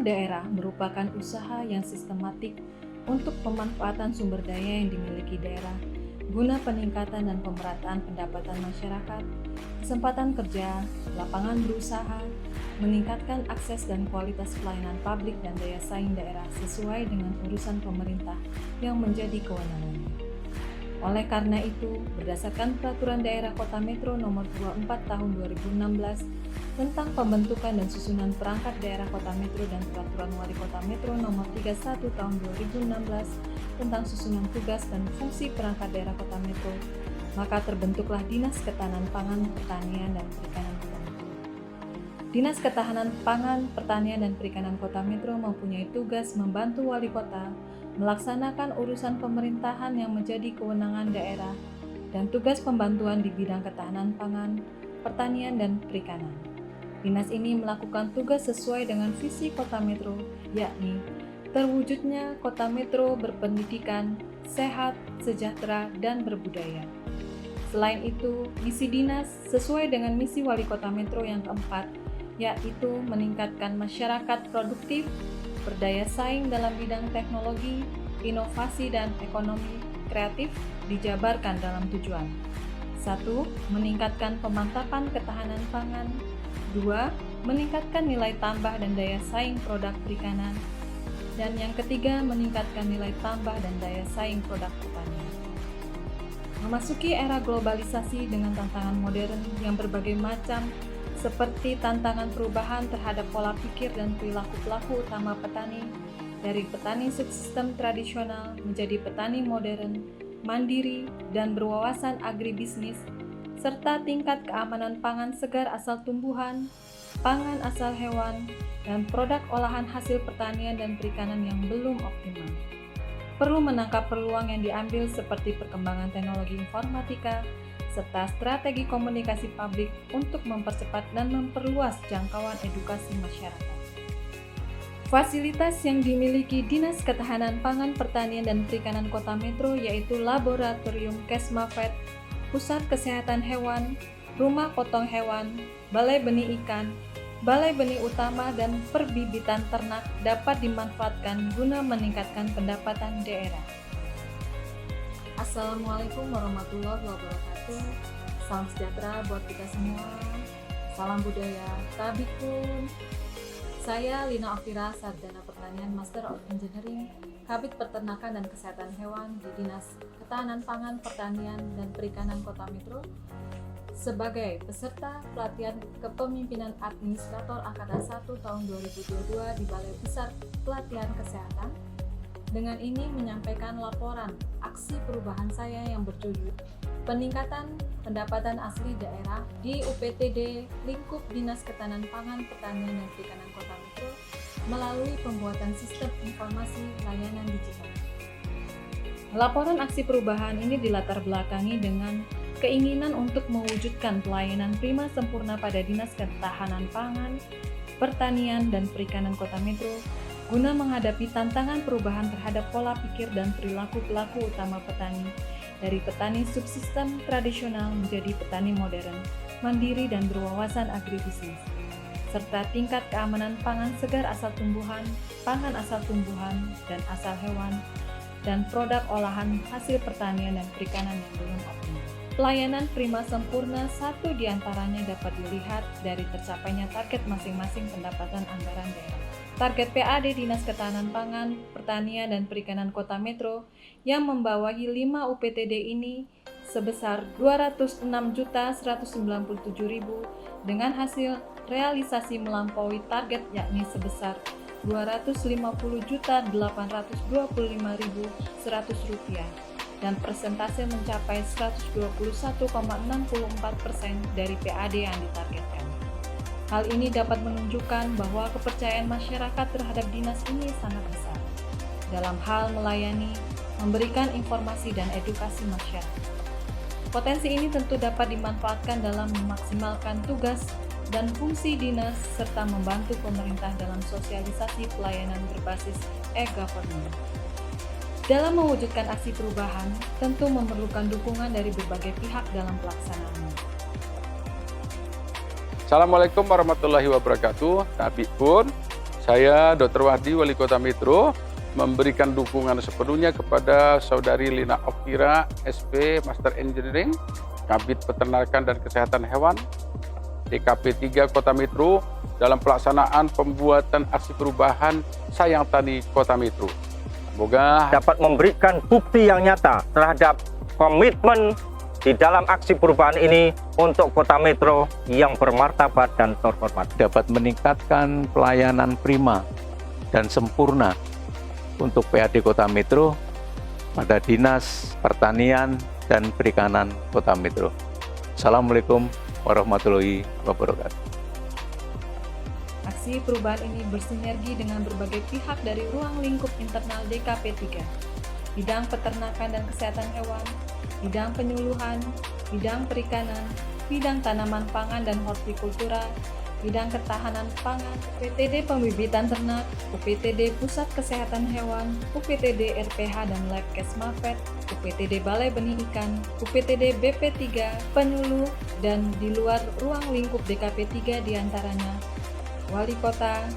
daerah merupakan usaha yang sistematik untuk pemanfaatan sumber daya yang dimiliki daerah guna peningkatan dan pemerataan pendapatan masyarakat, kesempatan kerja, lapangan berusaha, meningkatkan akses dan kualitas pelayanan publik dan daya saing daerah sesuai dengan urusan pemerintah yang menjadi kewenangannya. Oleh karena itu, berdasarkan Peraturan Daerah Kota Metro Nomor 24 Tahun 2016 tentang pembentukan dan susunan perangkat daerah Kota Metro dan Peraturan Wali Kota Metro Nomor 31 Tahun 2016 tentang susunan tugas dan fungsi perangkat daerah Kota Metro, maka terbentuklah Dinas Ketahanan Pangan, Pertanian, dan Perikanan Kota Metro. Dinas Ketahanan Pangan, Pertanian, dan Perikanan Kota Metro mempunyai tugas membantu Wali Kota melaksanakan urusan pemerintahan yang menjadi kewenangan daerah dan tugas pembantuan di bidang ketahanan pangan, pertanian, dan perikanan. Dinas ini melakukan tugas sesuai dengan visi Kota Metro, yakni terwujudnya Kota Metro berpendidikan, sehat, sejahtera, dan berbudaya. Selain itu, misi dinas sesuai dengan misi Wali Kota Metro yang keempat, yaitu meningkatkan masyarakat produktif, berdaya saing dalam bidang teknologi, inovasi, dan ekonomi kreatif dijabarkan dalam tujuan 1. Meningkatkan pemantapan ketahanan pangan. 2. Meningkatkan nilai tambah dan daya saing produk perikanan. Dan yang ketiga, meningkatkan nilai tambah dan daya saing produk pertanian. Memasuki era globalisasi dengan tantangan modern yang berbagai macam, seperti tantangan perubahan terhadap pola pikir dan perilaku pelaku utama petani, dari petani subsistem tradisional menjadi petani modern, mandiri, dan berwawasan agribisnis, serta tingkat keamanan pangan segar asal tumbuhan, pangan asal hewan, dan produk olahan hasil pertanian dan perikanan yang belum optimal. Perlu menangkap peluang yang diambil seperti perkembangan teknologi informatika, serta strategi komunikasi publik untuk mempercepat dan memperluas jangkauan edukasi masyarakat. Fasilitas yang dimiliki Dinas Ketahanan Pangan, Pertanian, dan Perikanan Kota Metro yaitu Laboratorium Kesmafet, Pusat Kesehatan Hewan, Rumah Potong Hewan, Balai Benih Ikan, Balai Benih Utama, dan Perbibitan Ternak dapat dimanfaatkan guna meningkatkan pendapatan daerah. Assalamualaikum warahmatullahi wabarakatuh. Salam sejahtera buat kita semua. Salam budaya. Tabikun. Saya Lina Oktira, Sarjana Pertanian, Master of Engineering, Kabid Peternakan dan Kesehatan Hewan di Dinas Ketahanan Pangan, Pertanian, dan Perikanan Kota Metro, sebagai peserta pelatihan Kepemimpinan Administrator Angkatan 1 tahun 2022 di Balai Besar Pelatihan Kesehatan. Dengan ini menyampaikan laporan aksi perubahan saya yang berjudul Peningkatan Pendapatan Asli Daerah di UPTD Lingkup Dinas Ketahanan Pangan, Pertanian, dan Perikanan Kota Metro melalui pembuatan sistem informasi layanan digital. Laporan aksi perubahan ini dilatar belakangi dengan keinginan untuk mewujudkan pelayanan prima sempurna pada Dinas Ketahanan Pangan, Pertanian, dan Perikanan Kota Metro guna menghadapi tantangan perubahan terhadap pola pikir dan perilaku pelaku utama petani, dari petani subsistem tradisional menjadi petani modern, mandiri, dan berwawasan agribisnis, serta tingkat keamanan pangan segar asal tumbuhan, pangan asal tumbuhan dan asal hewan, dan produk olahan hasil pertanian dan perikanan yang belum optimal. Pelayanan prima sempurna satu diantaranya dapat dilihat dari tercapainya target masing-masing pendapatan anggaran daerah. Target PAD Dinas Ketahanan Pangan, Pertanian, dan Perikanan Kota Metro yang membawahi 5 UPTD ini sebesar 206.197.000 dengan hasil realisasi melampaui target yakni sebesar Rp250.825.100 dan persentase mencapai 121,64% dari PAD yang ditargetkan. Hal ini dapat menunjukkan bahwa kepercayaan masyarakat terhadap dinas ini sangat besar dalam hal melayani, memberikan informasi, dan edukasi masyarakat. Potensi ini tentu dapat dimanfaatkan dalam memaksimalkan tugas dan fungsi dinas serta membantu pemerintah dalam sosialisasi pelayanan berbasis e-government. Dalam mewujudkan aksi perubahan, tentu memerlukan dukungan dari berbagai pihak dalam pelaksanaannya. Assalamualaikum warahmatullahi wabarakatuh. Tabikun, Saya Dr. Wahdi, Wali Kota Metro, memberikan dukungan sepenuhnya kepada Saudari Lina Okira, SP, Master Engineering, Kabid Peternakan dan Kesehatan Hewan, DKP 3 Kota Metro, dalam pelaksanaan pembuatan aksi perubahan Sayang Tani Kota Metro. Semoga dapat memberikan bukti yang nyata terhadap komitmen di dalam aksi perubahan ini untuk Kota Metro yang bermartabat dan terhormat. Dapat meningkatkan pelayanan prima dan sempurna untuk PAD Kota Metro pada Dinas Pertanian dan Perikanan Kota Metro. Assalamualaikum warahmatullahi wabarakatuh. Aksi perubahan ini bersinergi dengan berbagai pihak dari ruang lingkup internal DKP 3, bidang peternakan dan kesehatan hewan, bidang penyuluhan, bidang perikanan, bidang tanaman pangan dan hortikultura, bidang ketahanan pangan, UPTD Pembibitan Ternak, UPTD Pusat Kesehatan Hewan, UPTD RPH dan Lab Kesmapet, UPTD Balai Benih Ikan, UPTD BP3, penyuluh, dan di luar ruang lingkup DKP 3 diantaranya Wali Kota,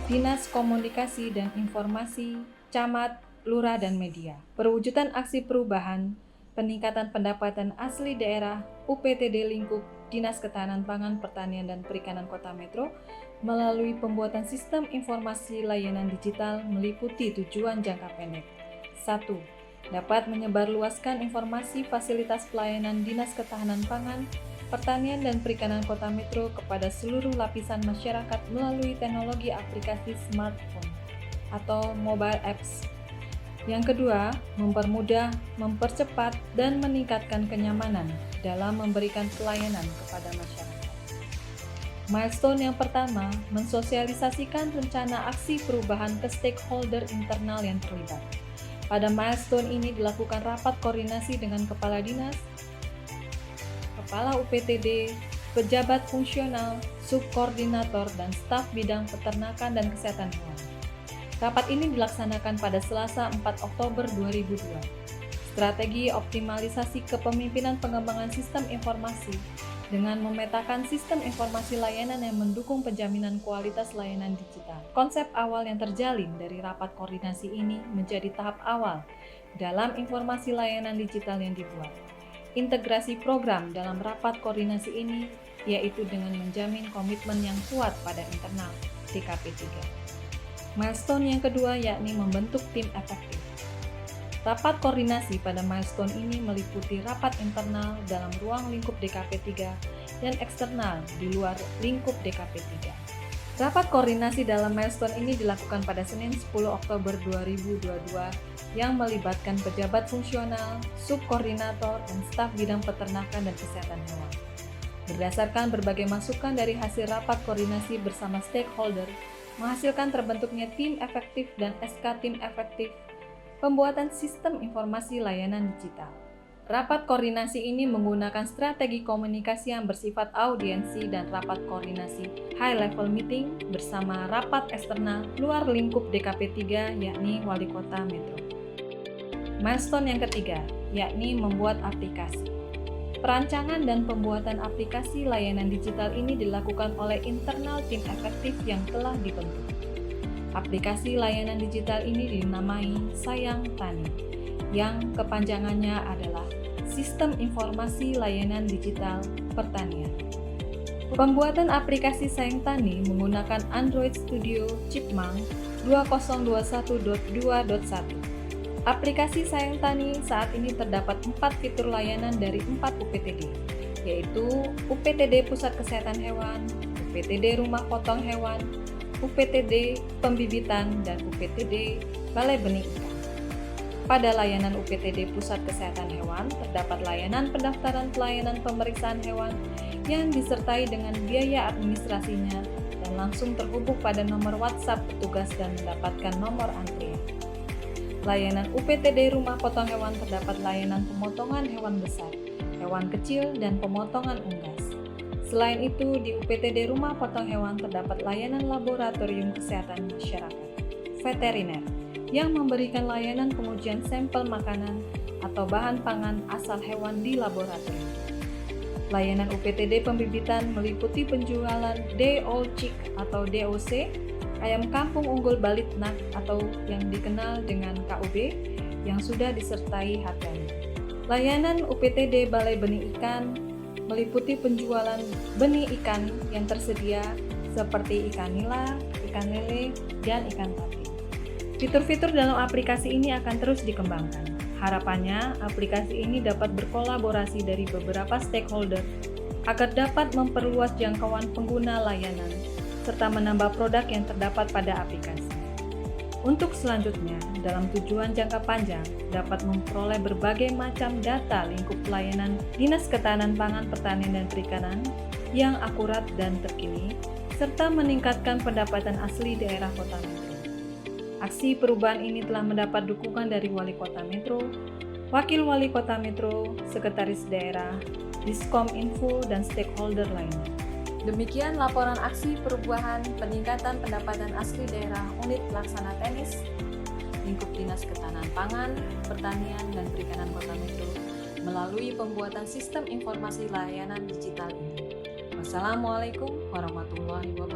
Dinas Komunikasi dan Informasi, Camat, Lurah, dan Media. Perwujudan aksi perubahan, peningkatan pendapatan asli daerah, UPTD lingkup Dinas Ketahanan Pangan, Pertanian, dan Perikanan Kota Metro melalui pembuatan sistem informasi layanan digital meliputi tujuan jangka pendek. 1. Dapat menyebarluaskan informasi fasilitas pelayanan Dinas Ketahanan Pangan, Pertanian, dan Perikanan Kota Metro kepada seluruh lapisan masyarakat melalui teknologi aplikasi smartphone atau mobile apps. Yang kedua, mempermudah, mempercepat, dan meningkatkan kenyamanan dalam memberikan pelayanan kepada masyarakat. Milestone yang pertama, mensosialisasikan rencana aksi perubahan ke stakeholder internal yang terlibat. Pada milestone ini dilakukan rapat koordinasi dengan Kepala Dinas, Kepala UPTD, pejabat fungsional, subkoordinator, dan staf bidang peternakan dan kesehatan hewan. Rapat ini dilaksanakan pada Selasa 4 Oktober 2002. Strategi optimalisasi kepemimpinan pengembangan sistem informasi dengan memetakan sistem informasi layanan yang mendukung penjaminan kualitas layanan digital. Konsep awal yang terjalin dari rapat koordinasi ini menjadi tahap awal dalam informasi layanan digital yang dibuat. Integrasi program dalam rapat koordinasi ini yaitu dengan menjamin komitmen yang kuat pada internal DKP 3. Milestone yang kedua yakni membentuk tim efektif. Rapat koordinasi pada milestone ini meliputi rapat internal dalam ruang lingkup DKP 3 dan eksternal di luar lingkup DKP 3. Rapat koordinasi dalam milestone ini dilakukan pada Senin 10 Oktober 2022 yang melibatkan pejabat fungsional, subkoordinator, dan staf bidang peternakan dan kesehatan hewan. Berdasarkan berbagai masukan dari hasil rapat koordinasi bersama stakeholder, menghasilkan terbentuknya tim efektif dan SK tim efektif, pembuatan sistem informasi layanan digital. Rapat koordinasi ini menggunakan strategi komunikasi yang bersifat audiensi dan rapat koordinasi high level meeting bersama rapat eksternal luar lingkup DKP 3 yakni Wali Kota Metro. Milestone yang ketiga yakni membuat aplikasi. Perancangan dan pembuatan aplikasi layanan digital ini dilakukan oleh internal tim efektif yang telah dibentuk. Aplikasi layanan digital ini dinamai Sayang Tani, yang kepanjangannya adalah Sistem Informasi Layanan Digital Pertanian. Pembuatan aplikasi Sayang Tani menggunakan Android Studio Chipmunk 2021.2.1. Aplikasi Sayang Tani saat ini terdapat 4 fitur layanan dari 4 UPTD, yaitu UPTD Pusat Kesehatan Hewan, UPTD Rumah Potong Hewan, UPTD Pembibitan, dan UPTD Balai Benih Ikan. Pada layanan UPTD Pusat Kesehatan Hewan, terdapat layanan pendaftaran pelayanan pemeriksaan hewan yang disertai dengan biaya administrasinya dan langsung terhubung pada nomor WhatsApp petugas dan mendapatkan nomor antrian. Layanan UPTD Rumah Potong Hewan terdapat layanan pemotongan hewan besar, hewan kecil, dan pemotongan unggas. Selain itu, di UPTD Rumah Potong Hewan terdapat layanan laboratorium kesehatan masyarakat, veteriner, yang memberikan layanan pengujian sampel makanan atau bahan pangan asal hewan di laboratorium. Layanan UPTD Pembibitan meliputi penjualan DO Chick atau DOC, Ayam Kampung Unggul Balitnak atau yang dikenal dengan KUB yang sudah disertai harganya. Layanan UPTD Balai Benih Ikan meliputi penjualan benih ikan yang tersedia seperti ikan nila, ikan lele, dan ikan patin. Fitur-fitur dalam aplikasi ini akan terus dikembangkan. Harapannya, aplikasi ini dapat berkolaborasi dari beberapa stakeholder agar dapat memperluas jangkauan pengguna layanan serta menambah produk yang terdapat pada aplikasi. Untuk selanjutnya, dalam tujuan jangka panjang, dapat memperoleh berbagai macam data lingkup pelayanan Dinas Ketahanan Pangan, Pertanian, dan Perikanan yang akurat dan terkini, serta meningkatkan pendapatan asli daerah Kota Metro. Aksi perubahan ini telah mendapat dukungan dari Wali Kota Metro, Wakil Wali Kota Metro, Sekretaris Daerah, Diskom Info, dan stakeholder lainnya. Demikian laporan aksi perubahan peningkatan pendapatan asli daerah unit pelaksana teknis lingkup Dinas Ketahanan Pangan, Pertanian, dan Perikanan Kota Metro melalui pembuatan sistem informasi layanan digital ini. Wassalamualaikum warahmatullahi wabarakatuh.